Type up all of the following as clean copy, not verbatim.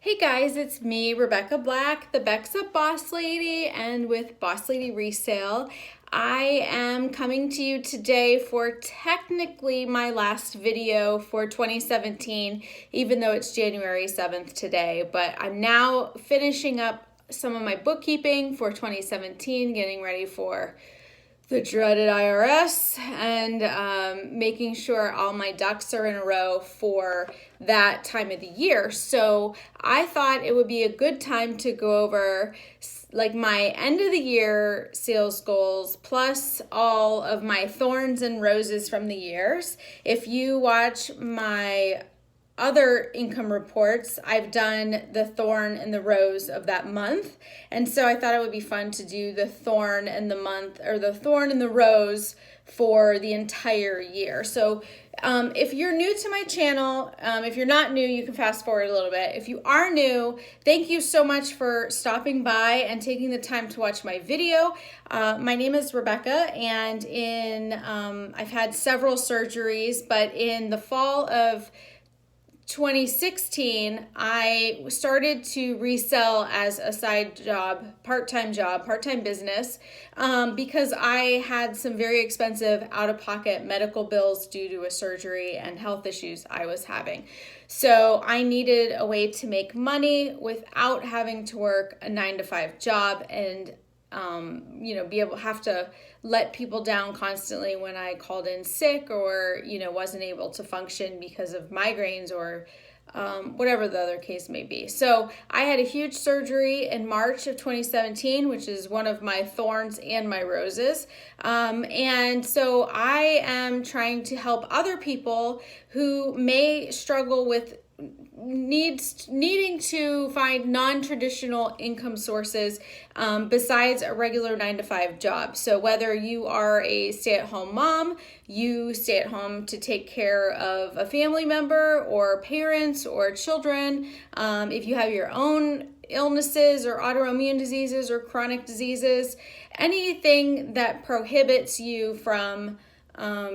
Hey guys, it's me, Rebecca Black, the Bexa Boss Lady, and with Boss Lady Resale. I am coming to you today for technically my last video for 2017, even though it's January 7th today. But I'm now finishing up some of my bookkeeping for 2017, getting ready for the dreaded IRS and making sure all my ducks are in a row for that time of the year. So I thought it would be a good time to go over like my end of the year sales goals plus all of my thorns and roses from the years. If you watch my other income reports, I've done the thorn and the rose of that month. And so I thought it would be fun to do the thorn and the month, or the thorn and the rose for the entire year. So if you're new to my channel, if you're not new, you can fast forward a little bit. If you are new, thank you so much for stopping by and taking the time to watch my video. My name is Rebecca, and I've had several surgeries, but in the fall of 2016, I started to resell as a side job, part-time business, because I had some very expensive out-of-pocket medical bills due to a surgery and health issues I was having. So I needed a way to make money without having to work a 9-to-5 job and be able to have to let people down constantly when I called in sick or, wasn't able to function because of migraines or whatever the other case may be. So I had a huge surgery in March of 2017, which is one of my thorns and my roses. And so I am trying to help other people who may struggle with needing to find non-traditional income sources besides a regular 9-to-5 job. So whether you are a stay-at-home mom, you stay at home to take care of a family member or parents or children, if you have your own illnesses or autoimmune diseases or chronic diseases, anything that prohibits you from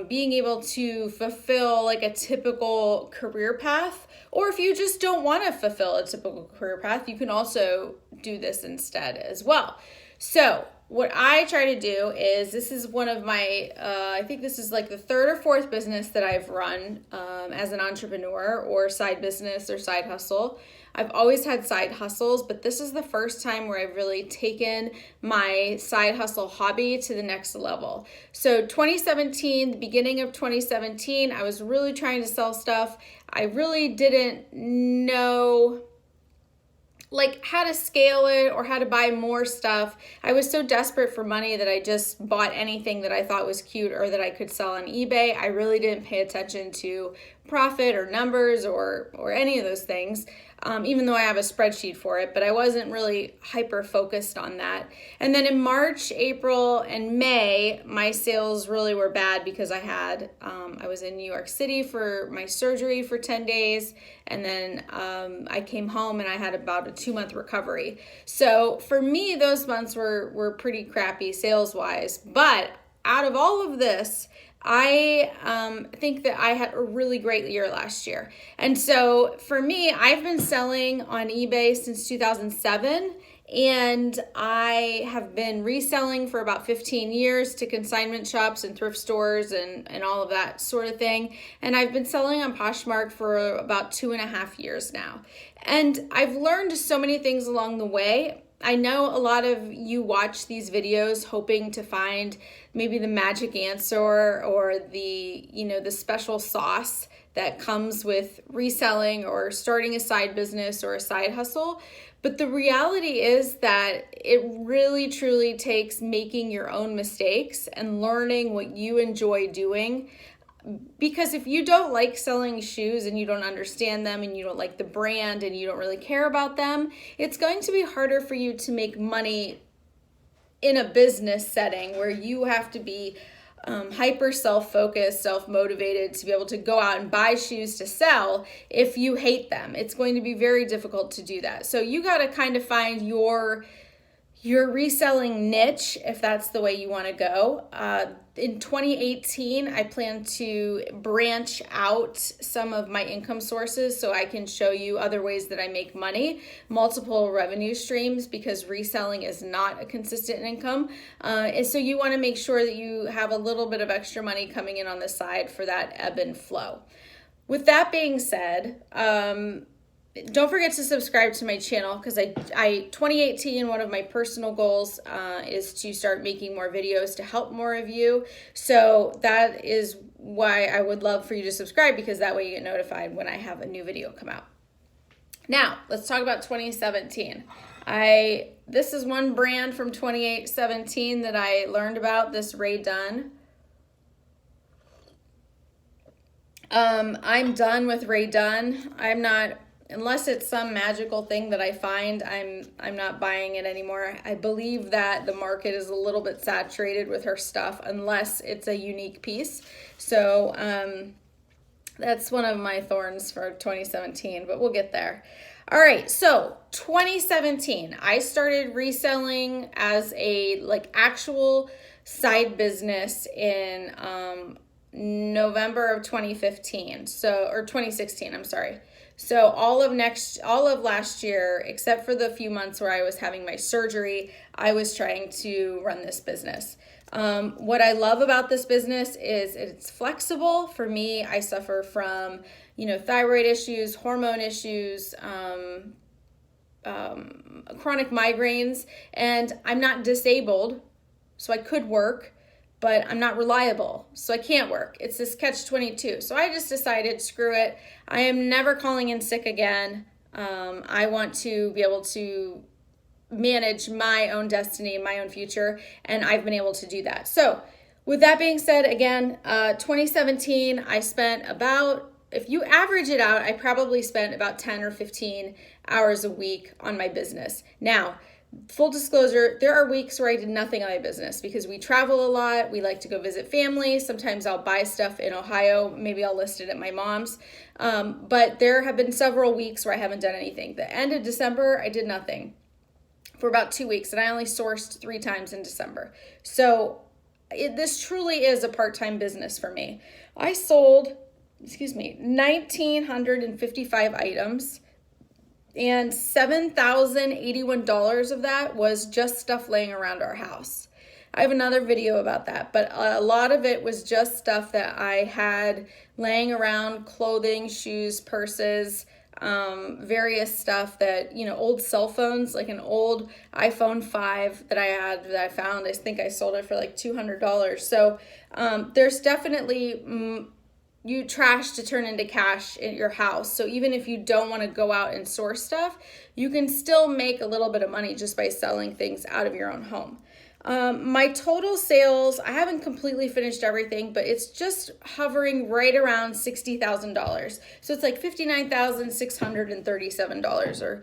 being able to fulfill like a typical career path, or if you just don't want to fulfill a typical career path, you can also do this instead as well. So what I try to do is, this is one of my, I think this is like the third or fourth business that I've run as an entrepreneur or side business or side hustle. I've always had side hustles, but this is the first time where I've really taken my side hustle hobby to the next level. So 2017, the beginning of 2017, I was really trying to sell stuff. I really didn't know like how to scale it or how to buy more stuff. I was so desperate for money that I just bought anything that I thought was cute or that I could sell on eBay. I really didn't pay attention to profit or numbers or any of those things, even though I have a spreadsheet for it, but I wasn't really hyper focused on that. And then in March, April, and May, my sales really were bad because I was in New York City for my surgery for 10 days. And then I came home and I had about a 2-month recovery. So for me, those months were pretty crappy sales-wise. But out of all of this, I think that I had a really great year last year. And so for me, I've been selling on eBay since 2007. And I have been reselling for about 15 years to consignment shops and thrift stores and all of that sort of thing. And I've been selling on Poshmark for about 2.5 years now. And I've learned so many things along the way. I know a lot of you watch these videos hoping to find maybe the magic answer or the special sauce that comes with reselling or starting a side business or a side hustle. But the reality is that it really truly takes making your own mistakes and learning what you enjoy doing. Because if you don't like selling shoes and you don't understand them and you don't like the brand and you don't really care about them, it's going to be harder for you to make money in a business setting where you have to be hyper self-focused, self-motivated to be able to go out and buy shoes to sell. If you hate them, it's going to be very difficult to do that. So you got to kind of find your your reselling niche, if that's the way you want to go. In 2018, I plan to branch out some of my income sources so I can show you other ways that I make money, multiple revenue streams, because reselling is not a consistent income. And so you want to make sure that you have a little bit of extra money coming in on the side for that ebb and flow. With that being said, don't forget to subscribe to my channel, because I 2018, one of my personal goals is to start making more videos to help more of you. So that is why I would love for you to subscribe, because that way you get notified when I have a new video come out. Now, let's talk about 2017. This is one brand from 2017 that I learned about, this Rae Dunn. I'm done with Rae Dunn. Unless it's some magical thing that I find, I'm not buying it anymore. I believe that the market is a little bit saturated with her stuff unless it's a unique piece. So that's one of my thorns for 2017, but we'll get there. All right, so 2017, I started reselling as a actual side business in November of 2015. Or 2016, I'm sorry. So all of last year, except for the few months where I was having my surgery, I was trying to run this business. What I love about this business is it's flexible. For me, I suffer from, thyroid issues, hormone issues, chronic migraines, and I'm not disabled, so I could work, but I'm not reliable, so I can't work. It's this catch-22. So I just decided, screw it. I am never calling in sick again. I want to be able to manage my own destiny, my own future, and I've been able to do that. So with that being said, again, 2017, I spent about, if you average it out, I probably spent about 10 or 15 hours a week on my business. Now, full disclosure, there are weeks where I did nothing on my business because we travel a lot. We like to go visit family. Sometimes I'll buy stuff in Ohio. Maybe I'll list it at my mom's. But there have been several weeks where I haven't done anything. The end of December, I did nothing for about 2 weeks, and I only sourced 3 times in December. So this truly is a part-time business for me. I sold, 1,955 items. And $7,081 of that was just stuff laying around our house. I have another video about that, but a lot of it was just stuff that I had laying around, clothing, shoes, purses, various stuff that, old cell phones, like an old iPhone 5 that I found. I think I sold it for like $200. So there's definitely you trash to turn into cash in your house. So even if you don't want to go out and source stuff, you can still make a little bit of money just by selling things out of your own home. My total sales, I haven't completely finished everything, but it's just hovering right around $60,000. So it's like $59,637 or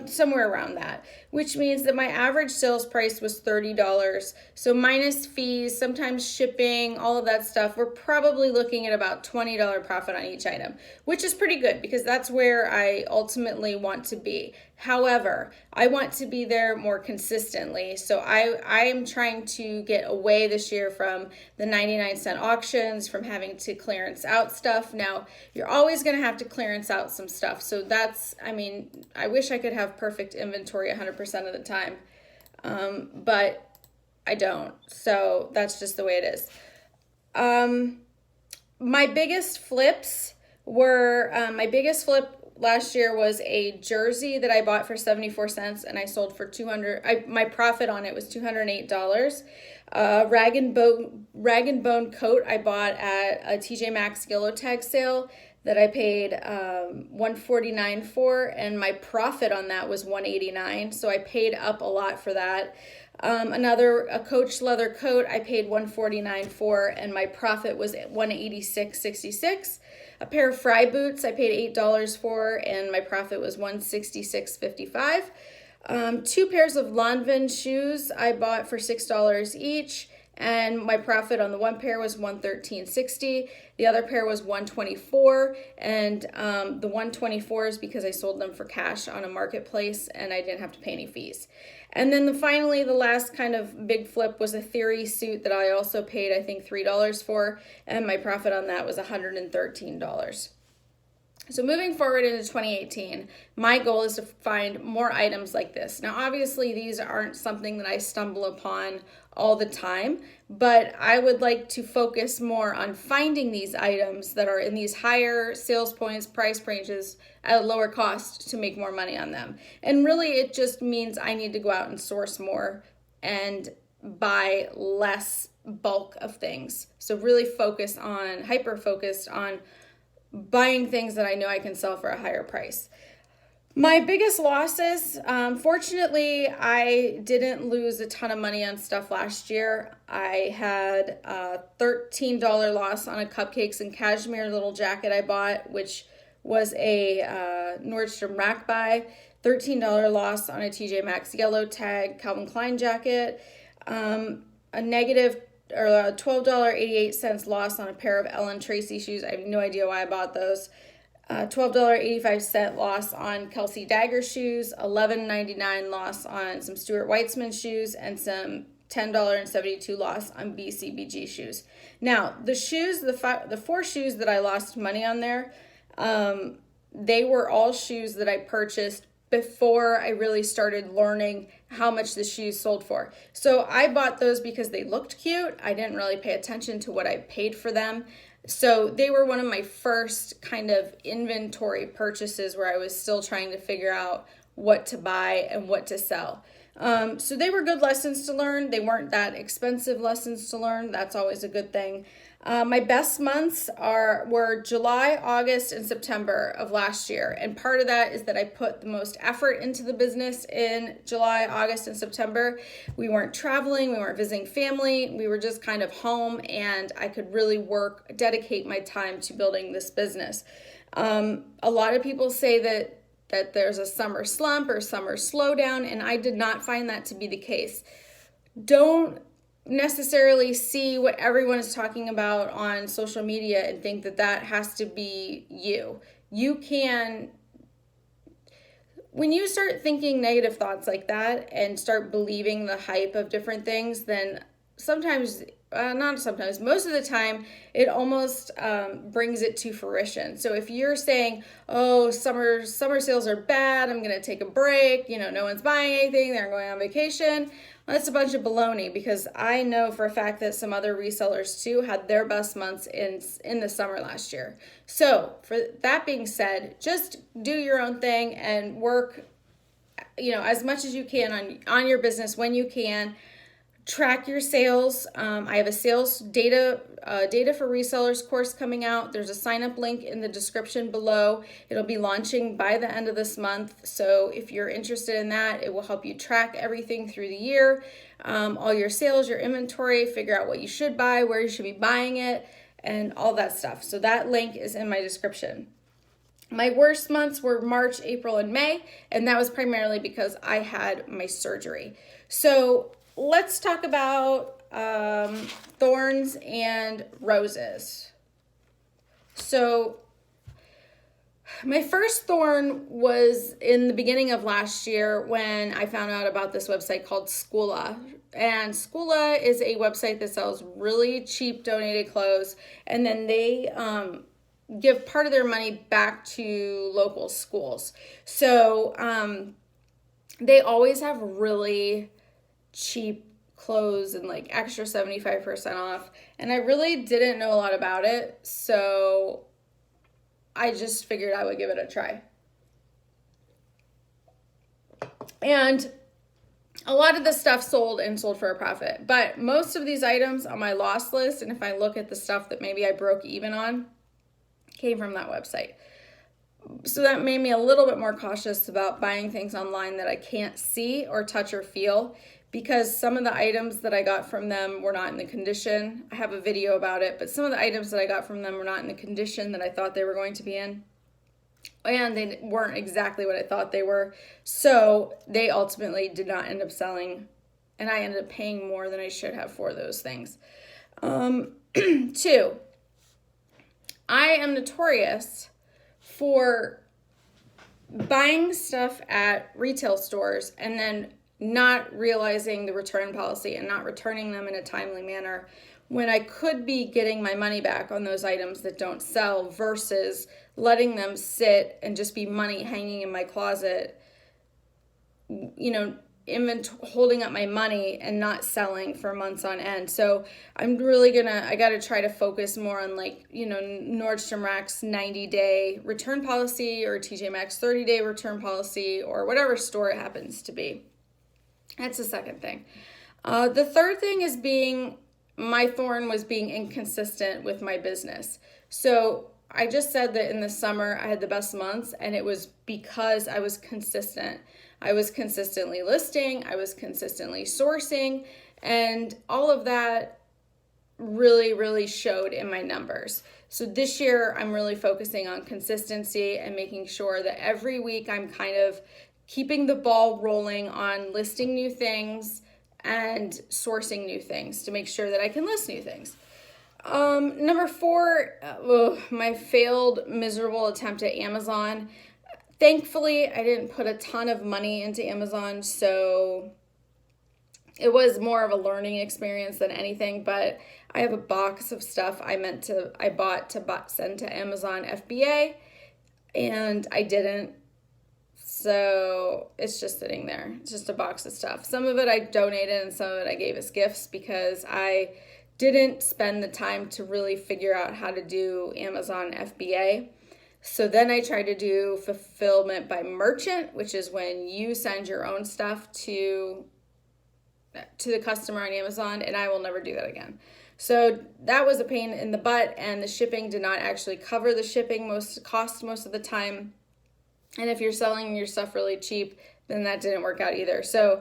somewhere around that, which means that my average sales price was $30. So minus fees, sometimes shipping, all of that stuff, we're probably looking at about $20 profit on each item, which is pretty good because that's where I ultimately want to be. However, I want to be there more consistently. So I am trying to get away this year from the 99-cent auctions, from having to clearance out stuff. Now, you're always going to have to clearance out some stuff. So I wish I could have perfect inventory 100% of the time, but I don't. So that's just the way it is. My biggest flip last year was a jersey that I bought for 74 cents and I sold for $200. My profit on it was $208. Rag and bone coat I bought at a TJ Maxx Yellow Tag sale that I paid $149 for, and my profit on that was $189. So I paid up a lot for that. A Coach leather coat I paid $149 for, and my profit was $186.66. A pair of Fry boots I paid $8 for, and my profit was $166.55. 2 pairs of Lanvin shoes I bought for $6 each, and my profit on the one pair was $113.60. The other pair was $124, and the $124 is because I sold them for cash on a marketplace and I didn't have to pay any fees. And then finally, the last kind of big flip was a Theory suit that I also paid, I think, $3 for, and my profit on that was $113. So moving forward into 2018, my goal is to find more items like this. Now, obviously, these aren't something that I stumble upon all the time, but I would like to focus more on finding these items that are in these higher sales points, price ranges at a lower cost to make more money on them. And really, it just means I need to go out and source more and buy less bulk of things. So really hyper focused on buying things that I know I can sell for a higher price. My biggest losses, fortunately, I didn't lose a ton of money on stuff last year. I had a $13 loss on a cupcakes and cashmere little jacket I bought, which was a Nordstrom rack buy. $13 loss on a TJ Maxx yellow tag Calvin Klein jacket. A negative or a $12.88 loss on a pair of Ellen Tracy shoes. I have no idea why I bought those. $12.85 loss on Kelsey Dagger shoes, $11.99 loss on some Stuart Weitzman shoes, and some $10.72 loss on BCBG shoes. Now, the shoes, the four shoes that I lost money on there, they were all shoes that I purchased before I really started learning how much the shoes sold for. So I bought those because they looked cute. I didn't really pay attention to what I paid for them. So they were one of my first kind of inventory purchases where I was still trying to figure out what to buy and what to sell. So they were good lessons to learn. They weren't that expensive lessons to learn. That's always a good thing. My best months were July, August, and September of last year. And part of that is that I put the most effort into the business in July, August, and September. We weren't traveling, we weren't visiting family, we were just kind of home, and I could really dedicate my time to building this business. A lot of people say that there's a summer slump or summer slowdown, and I did not find that to be the case. Don't necessarily see what everyone is talking about on social media and think that has to be you. When you start thinking negative thoughts like that and start believing the hype of different things, then most of the time, it almost brings it to fruition. So if you're saying, oh, summer sales are bad, I'm going to take a break, no one's buying anything, they're going on vacation, well, that's a bunch of baloney, because I know for a fact that some other resellers too had their best months in the summer last year. So for that being said, just do your own thing and work, as much as you can on your business when you can. Track your sales. I have a sales data for resellers course coming out. There's a sign up link in the description below. It'll be launching by the end of this month. So if you're interested in that, it will help you track everything through the year, all your sales, your inventory, figure out what you should buy, where you should be buying it, and all that stuff. So that link is in my description. My worst months were March, April, and May, and that was primarily because I had my surgery. So let's talk about thorns and roses. So my first thorn was in the beginning of last year when I found out about this website called Skoola. And Skoola is a website that sells really cheap donated clothes, and then they give part of their money back to local schools. So they always have really cheap clothes and like extra 75% off, and I really didn't know a lot about it, so I just figured I would give it a try. And a lot of the stuff sold for a profit, but most of these items on my loss list, and if I look at the stuff that maybe I broke even on, came from that website. So that made me a little bit more cautious about buying things online that I can't see or touch or feel, because some of the items that I got from them were not in the condition. I have a video about it, but some of the items that I got from them were not in the condition that I thought they were going to be in. And they weren't exactly what I thought they were. So they ultimately did not end up selling and I ended up paying more than I should have for those things. 2, I am notorious for buying stuff at retail stores and then not realizing the return policy and not returning them in a timely manner when I could be getting my money back on those items that don't sell versus letting them sit and just be money hanging in my closet, holding up my money and not selling for months on end. So I'm really I got to try to focus more on Nordstrom Rack's 90-day return policy or TJ Maxx 30-day return policy or whatever store it happens to be. That's the second thing. The third thing is my thorn was being inconsistent with my business. So I just said that in the summer I had the best months, and it was because I was consistent. I was consistently listing, I was consistently sourcing, and all of that really, really showed in my numbers. So this year I'm really focusing on consistency and making sure that every week I'm kind of keeping the ball rolling on listing new things and sourcing new things to make sure that I can list new things. Number 4, my failed, miserable attempt at Amazon. Thankfully, I didn't put a ton of money into Amazon, so it was more of a learning experience than anything, but I have a box of stuff I bought to send to Amazon FBA, and I didn't. So it's just sitting there. It's just a box of stuff. Some of it I donated and some of it I gave as gifts because I didn't spend the time to really figure out how to do Amazon FBA. So then I tried to do fulfillment by merchant, which is when you send your own stuff to the customer on Amazon, and I will never do that again. So that was a pain in the butt, and the shipping did not actually cover the shipping cost most of the time. And if you're selling your stuff really cheap, then that didn't work out either. So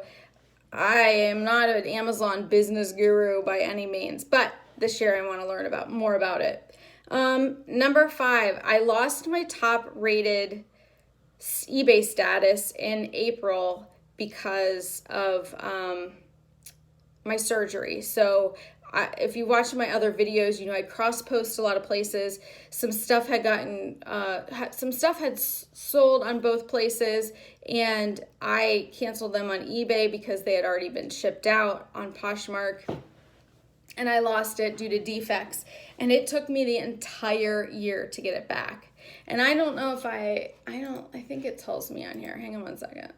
I am not an Amazon business guru by any means, but this year I want to learn more about it. Number 5, I lost my top rated eBay status in April because of my surgery. So if you watch my other videos, I cross-post a lot of places. Some stuff had sold on both places, and I canceled them on eBay because they had already been shipped out on Poshmark, and I lost it due to defects. And it took me the entire year to get it back. And I don't know if I think it tells me on here. Hang on one second.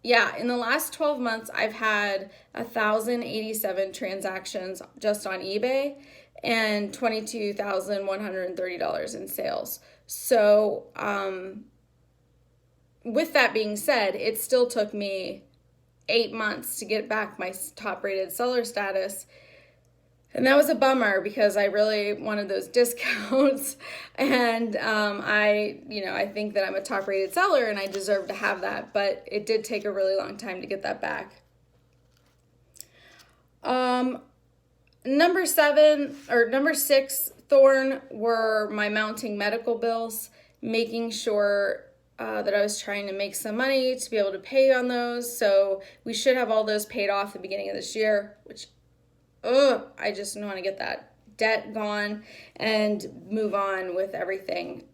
In the last 12 months, I've had 1,087 transactions just on eBay and $22,130 in sales. So with that being said, it still took me 8 months to get back my top rated seller status. And that was a bummer because I really wanted those discounts, and I think that I'm a top-rated seller and I deserve to have that, but it did take a really long time to get that back. Number 6 thorn were my mounting medical bills, making sure that I was trying to make some money to be able to pay on those. So we should have all those paid off at the beginning of this year, which I just want to get that debt gone and move on with everything.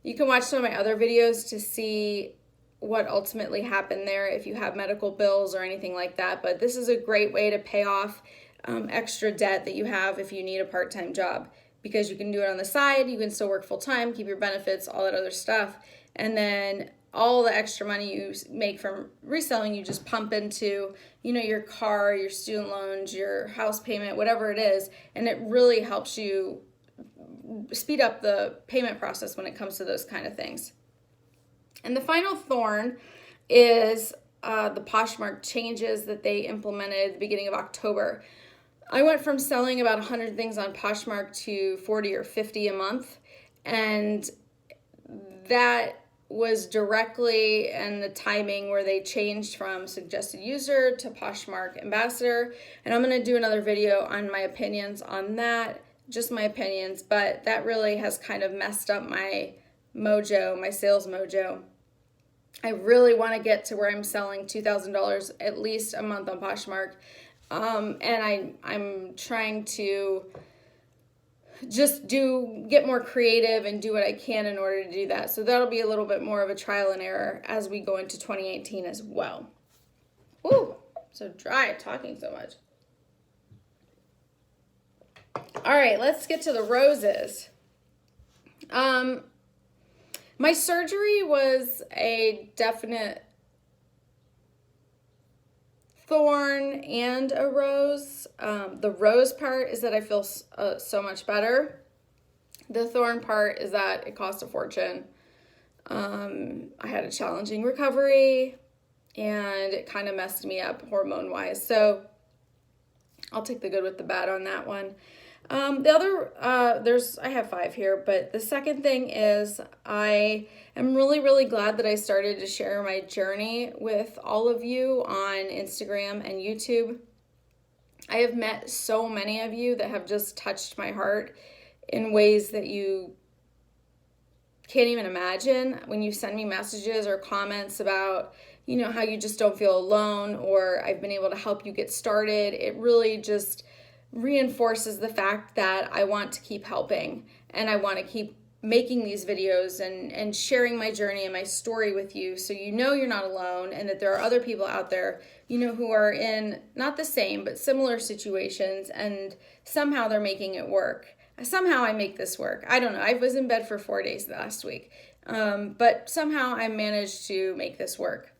You can watch some of my other videos to see what ultimately happened there if you have medical bills or anything like that. But this is a great way to pay off extra debt that you have if you need a part-time job, because you can do it on the side. You can still work full-time, keep your benefits, all that other stuff. And then all the extra money you make from reselling, you just pump into, your car, your student loans, your house payment, whatever it is. And it really helps you speed up the payment process when it comes to those kind of things. And the final thorn is the Poshmark changes that they implemented at the beginning of October. I went from selling about 100 things on Poshmark to 40 or 50 a month. And that was directly in the timing where they changed from suggested user to Poshmark ambassador. And I'm going to do another video on my opinions on that, just my opinions, but that really has kind of messed up my mojo, my sales mojo. I really want to get to where I'm selling $2,000 at least a month on Poshmark. And I'm trying to just get more creative and do what I can in order to do that. So that'll be a little bit more of a trial and error as we go into 2018 as well. Ooh, so dry talking so much. All right, let's get to the roses. My surgery was a definite thorn and a rose. The rose part is that I feel so much better. The thorn part is that it cost a fortune. I had a challenging recovery, and it kind of messed me up hormone-wise. So I'll take the good with the bad on that one. The other, I have 5 here, but the second thing is I am really, really glad that I started to share my journey with all of you on Instagram and YouTube. I have met so many of you that have just touched my heart in ways that you can't even imagine. When you send me messages or comments about, how you just don't feel alone, or I've been able to help you get started, it really just reinforces the fact that I want to keep helping, and I want to keep making these videos and sharing my journey and my story with you, so you're not alone, and that there are other people out there, who are in not the same but similar situations, and somehow they're making it work. Somehow I make this work. I don't know. I was in bed for 4 days last week, but somehow I managed to make this work.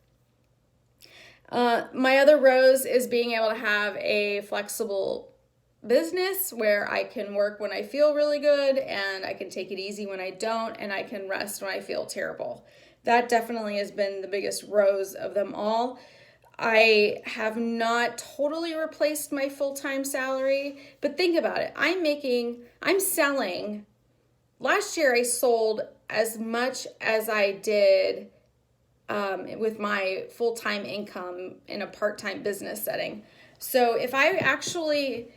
My other rose is being able to have a flexible business where I can work when I feel really good, and I can take it easy when I don't, and I can rest when I feel terrible. That definitely has been the biggest rose of them all. I have not totally replaced my full-time salary, but think about it. I'm selling. Last year I sold as much as I did with my full-time income in a part-time business setting. So if I actually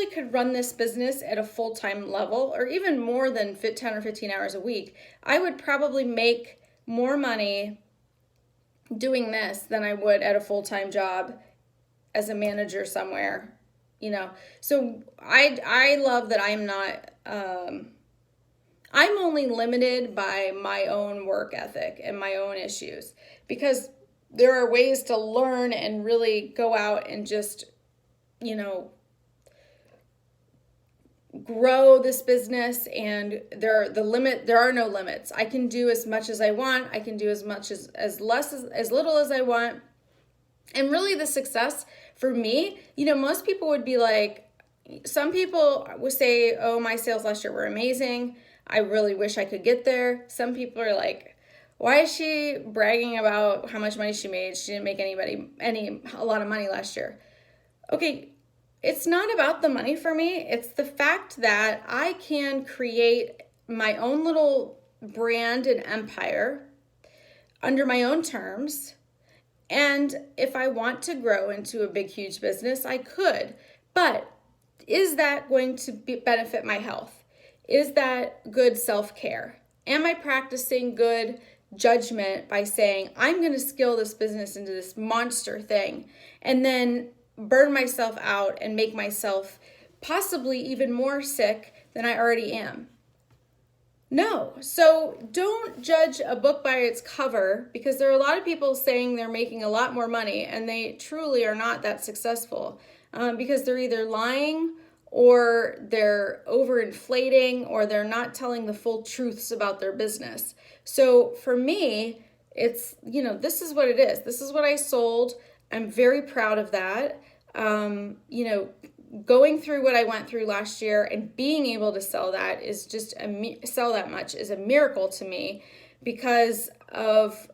could run this business at a full-time level, or even more than 10 or 15 hours a week, I would probably make more money doing this than I would at a full-time job as a manager somewhere, So I love that I'm not, I'm only limited by my own work ethic and my own issues, because there are ways to learn and really go out and just, grow this business, and there are no limits. I can do as much as I want. I can do as much as little as I want. And really the success for me, most people would be like, some people would say, oh, my sales last year were amazing. I really wish I could get there. Some people are like, why is she bragging about how much money she made? She didn't make a lot of money last year. Okay, it's not about the money for me. It's the fact that I can create my own little brand and empire under my own terms. And if I want to grow into a big, huge business, I could. But is that going to benefit my health? Is that good self-care? Am I practicing good judgment by saying, I'm going to scale this business into this monster thing, and then burn myself out and make myself possibly even more sick than I already am? No. So don't judge a book by its cover, because there are a lot of people saying they're making a lot more money and they truly are not that successful, because they're either lying, or they're overinflating, or they're not telling the full truths about their business. So for me, it's, this is what it is. This is what I sold. I'm very proud of that. Going through what I went through last year and being able to sell that is just sell that much is a miracle to me, because of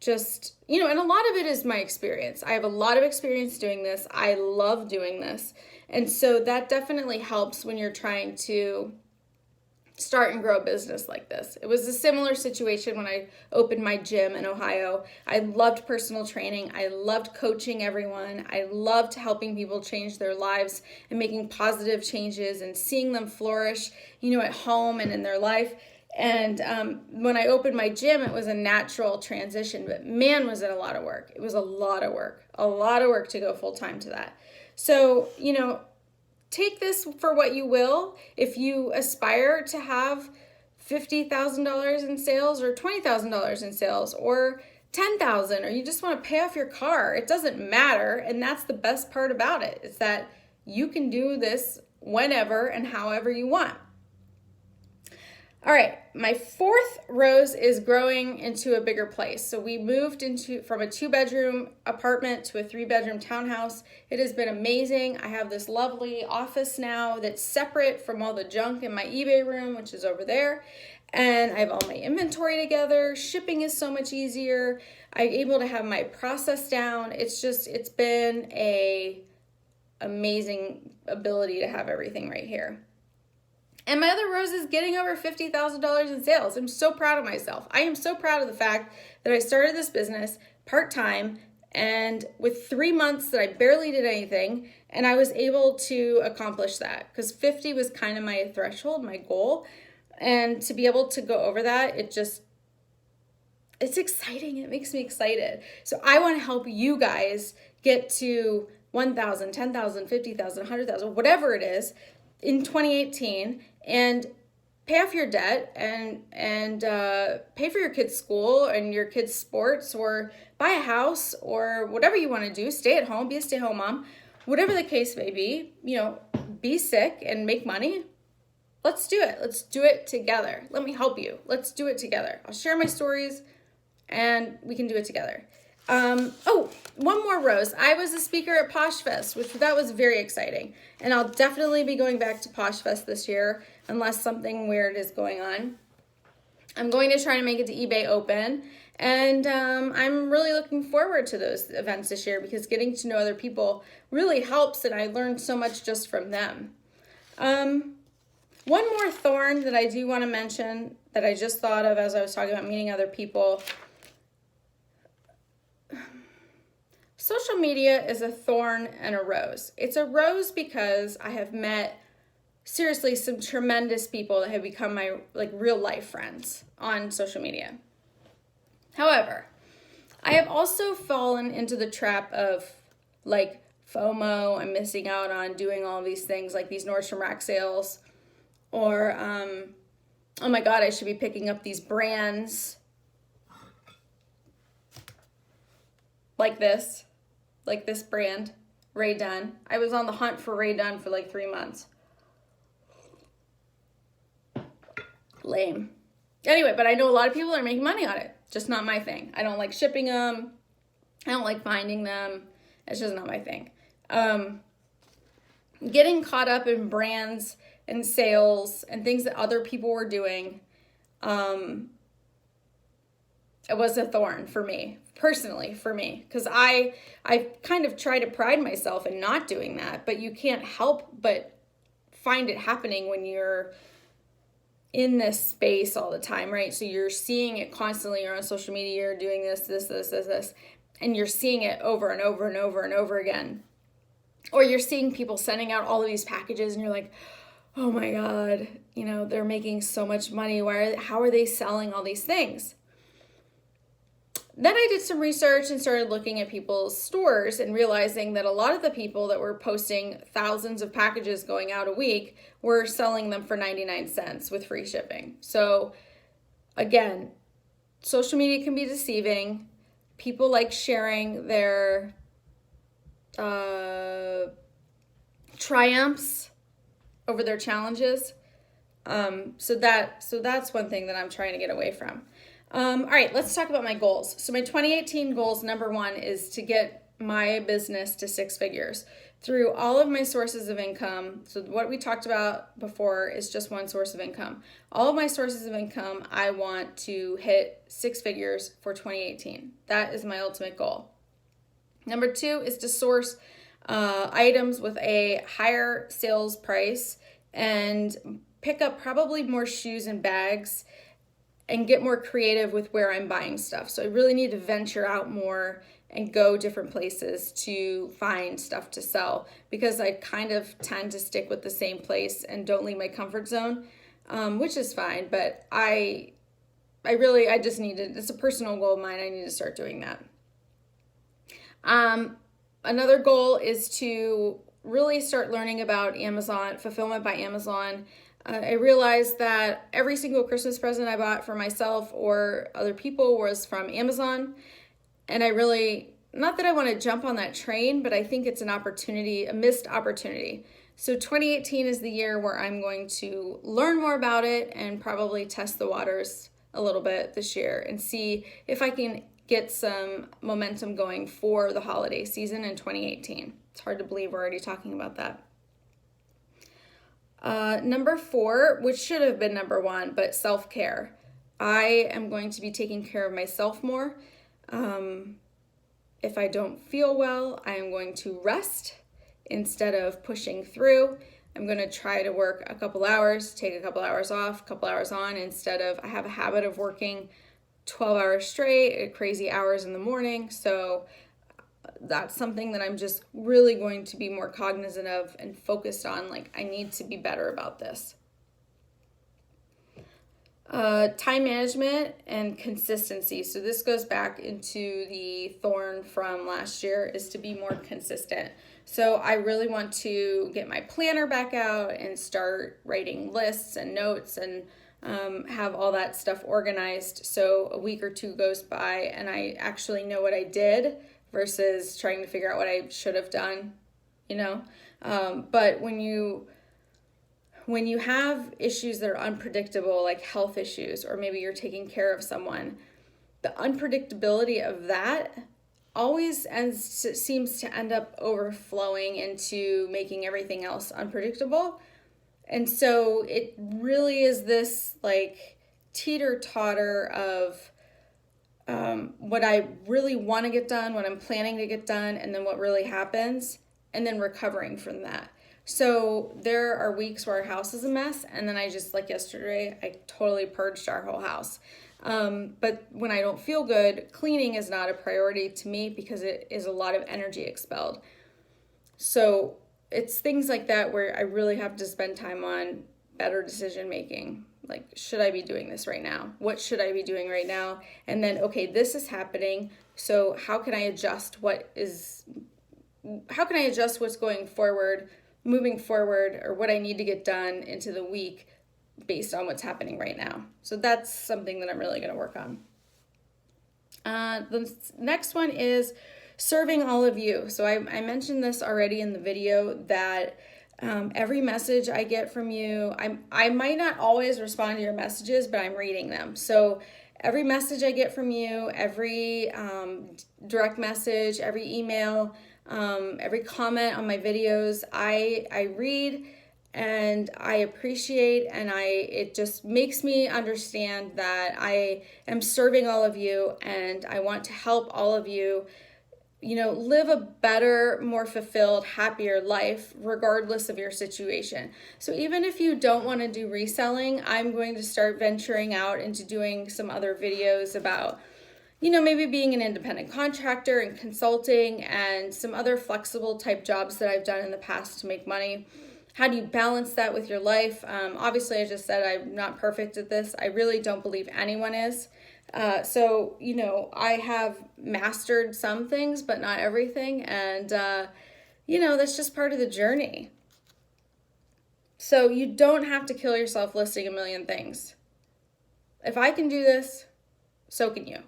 just, and a lot of it is my experience. I have a lot of experience doing this. I love doing this. And so that definitely helps when you're trying to start and grow a business like this. It was a similar situation when I opened my gym in Ohio. I loved personal training. I loved coaching everyone. I loved helping people change their lives and making positive changes and seeing them flourish, at home and in their life. And when I opened my gym, it was a natural transition, but man, was it a lot of work. It was a lot of work to go full time to that. So, take this for what you will. If you aspire to have $50,000 in sales or $20,000 in sales or $10,000, or you just want to pay off your car, it doesn't matter. And that's the best part about it, is that you can do this whenever and however you want. All right, my fourth rose is growing into a bigger place. So we moved from a 2-bedroom apartment to a 3-bedroom townhouse. It has been amazing. I have this lovely office now that's separate from all the junk in my eBay room, which is over there. And I have all my inventory together. Shipping is so much easier. I'm able to have my process down. It's been a amazing ability to have everything right here. And my other rose is getting over $50,000 in sales. I'm so proud of myself. I am so proud of the fact that I started this business part-time, and with 3 months that I barely did anything, and I was able to accomplish that because 50 was kind of my threshold, my goal. And to be able to go over that, it's exciting. It makes me excited. So I want to help you guys get to 1,000, 10,000, 50,000, 100,000, whatever it is, in 2018, and pay off your debt and pay for your kids' school and your kids' sports, or buy a house, or whatever you want to do. Stay at home, be a stay-at-home mom, whatever the case may be. Be sick and make money. Let's do it. Let's do it together. Let me help you. Let's do it together. I'll share my stories, and we can do it together. One more rose. I was a speaker at PoshFest, that was very exciting. And I'll definitely be going back to PoshFest this year, unless something weird is going on. I'm going to try to make it to eBay Open. And I'm really looking forward to those events this year, because getting to know other people really helps, and I learned so much just from them. One more thorn that I do want to mention that I just thought of as I was talking about meeting other people. Social media is a thorn and a rose. It's a rose because I have met, seriously, some tremendous people that have become my real life friends on social media. However, I have also fallen into the trap of FOMO. I'm missing out on doing all these things, like these Nordstrom rack sales, or oh my God, I should be picking up these brands like this brand, Ray Dunn. I was on the hunt for Ray Dunn for 3 months. Lame. Anyway, but I know a lot of people are making money on it. Just not my thing. I don't like shipping them. I don't like finding them. It's just not my thing. Getting caught up in brands and sales and things that other people were doing, it was a thorn for me, personally, because I kind of try to pride myself in not doing that, but you can't help but find it happening when you're in this space all the time, right? So you're seeing it constantly. You're on social media, you're doing this, and you're seeing it over and over and over and over again. Or you're seeing people sending out all of these packages, and you're like, oh my God, they're making so much money. How are they selling all these things? Then I did some research and started looking at people's stores and realizing that a lot of the people that were posting thousands of packages going out a week were selling them for 99 cents with free shipping. So again, social media can be deceiving. People like sharing their triumphs over their challenges. So that's one thing that I'm trying to get away from. All right, let's talk about my goals. So my 2018 goals, number one, is to get my business to 6 figures through all of my sources of income. So what we talked about before is just one source of income. All of my sources of income, I want to hit 6 figures for 2018. That is my ultimate goal. Number 2 is to source items with a higher sales price and pick up probably more shoes and bags and get more creative with where I'm buying stuff. So I really need to venture out more and go different places to find stuff to sell, because I kind of tend to stick with the same place and don't leave my comfort zone. which is fine, but I just need to, it's a personal goal of mine. I need to start doing that. Another goal is to really start learning about Amazon, fulfillment by Amazon. I realized that every single Christmas present I bought for myself or other people was from Amazon. And I really, not that I want to jump on that train, but I think it's an opportunity, a missed opportunity. So 2018 is the year where I'm going to learn more about it and probably test the waters a little bit this year and see if I can get some momentum going for the holiday season in 2018. It's hard to believe we're already talking about that. Number 4, which should have been number 1, but self-care. I am going to be taking care of myself more. If I don't feel well, I am going to rest instead of pushing through. I'm going to try to work a couple hours, take a couple hours off, a couple hours on, instead of, I have a habit of working 12 hours straight at crazy hours in the morning. So that's something that I'm just really going to be more cognizant of and focused on. Like, I need to be better about this. Time management and consistency. So this goes back into the thorn from last year, is to be more consistent. So I really want to get my planner back out and start writing lists and notes and have all that stuff organized. So a week or two goes by and I actually know what I did versus trying to figure out what I should have done, you know? But when you have issues that are unpredictable, like health issues, or maybe you're taking care of someone, the unpredictability of that always seems to end up overflowing into making everything else unpredictable. And so it really is this like teeter-totter of what I really want to get done, what I'm planning to get done, and then what really happens, and then recovering from that. So there are weeks where our house is a mess, and then I just, like yesterday, I totally purged our whole house. But when I don't feel good, cleaning is not a priority to me because it is a lot of energy expelled. So it's things like that where I really have to spend time on better decision making. Like, should I be doing this right now? What should I be doing right now? And then, okay, this is happening. So how can I adjust what's going forward, moving forward, or what I need to get done into the week based on what's happening right now? So that's something that I'm really going to work on. The next one is serving all of you. So I mentioned this already in the video that every message I get from you, I might not always respond to your messages, but I'm reading them. So every message I get from you, every direct message, every email, every comment on my videos, I read and I appreciate, and it just makes me understand that I am serving all of you and I want to help all of you, live a better, more fulfilled, happier life, regardless of your situation. So even if you don't want to do reselling, I'm going to start venturing out into doing some other videos about, maybe being an independent contractor and consulting and some other flexible type jobs that I've done in the past to make money. How do you balance that with your life? Obviously, I just said I'm not perfect at this. I really don't believe anyone is. So, I have mastered some things, but not everything. And, that's just part of the journey. So you don't have to kill yourself listing a million things. If I can do this, so can you.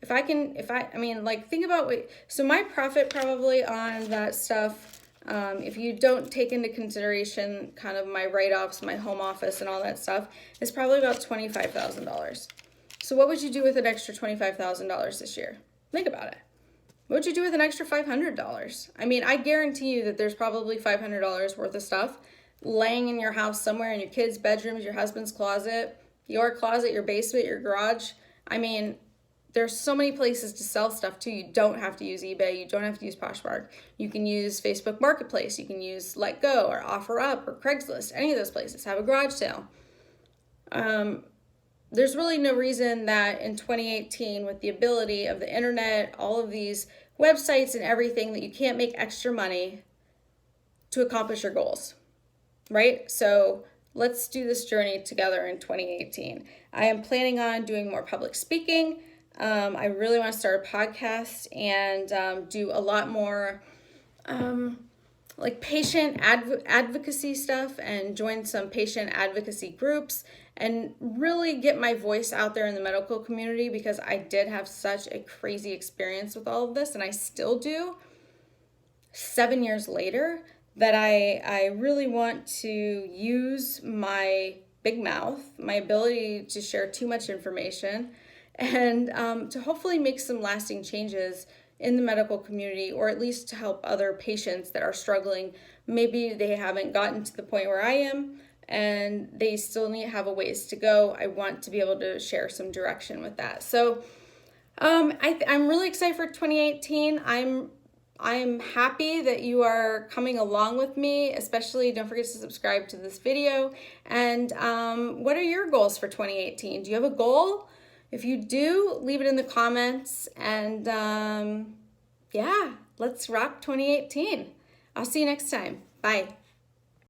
Think about so my profit probably on that stuff, if you don't take into consideration kind of my write-offs, my home office and all that stuff, is probably about $25,000. So what would you do with an extra $25,000 this year? Think about it. What would you do with an extra $500? I guarantee you that there's probably $500 worth of stuff laying in your house somewhere, in your kids' bedrooms, your husband's closet, your basement, your garage. There's so many places to sell stuff too. You don't have to use eBay. You don't have to use Poshmark. You can use Facebook Marketplace. You can use Let Go or OfferUp or Craigslist. Any of those places have a garage sale. There's really no reason that in 2018, with the ability of the internet, all of these websites and everything, that you can't make extra money to accomplish your goals, right? So let's do this journey together in 2018. I am planning on doing more public speaking. I really want to start a podcast and do a lot more like patient advocacy stuff and join some patient advocacy groups and really get my voice out there in the medical community, because I did have such a crazy experience with all of this, and I still do 7 years later, that I really want to use my big mouth, my ability to share too much information, and to hopefully make some lasting changes in the medical community, or at least to help other patients that are struggling. Maybe they haven't gotten to the point where I am and they still have a ways to go. I want to be able to share some direction with that. So I'm really excited for 2018. I'm happy that you are coming along with me, especially don't forget to subscribe to this video. And what are your goals for 2018? Do you have a goal? If you do, leave it in the comments, and yeah, let's rock 2018. I'll see you next time. Bye.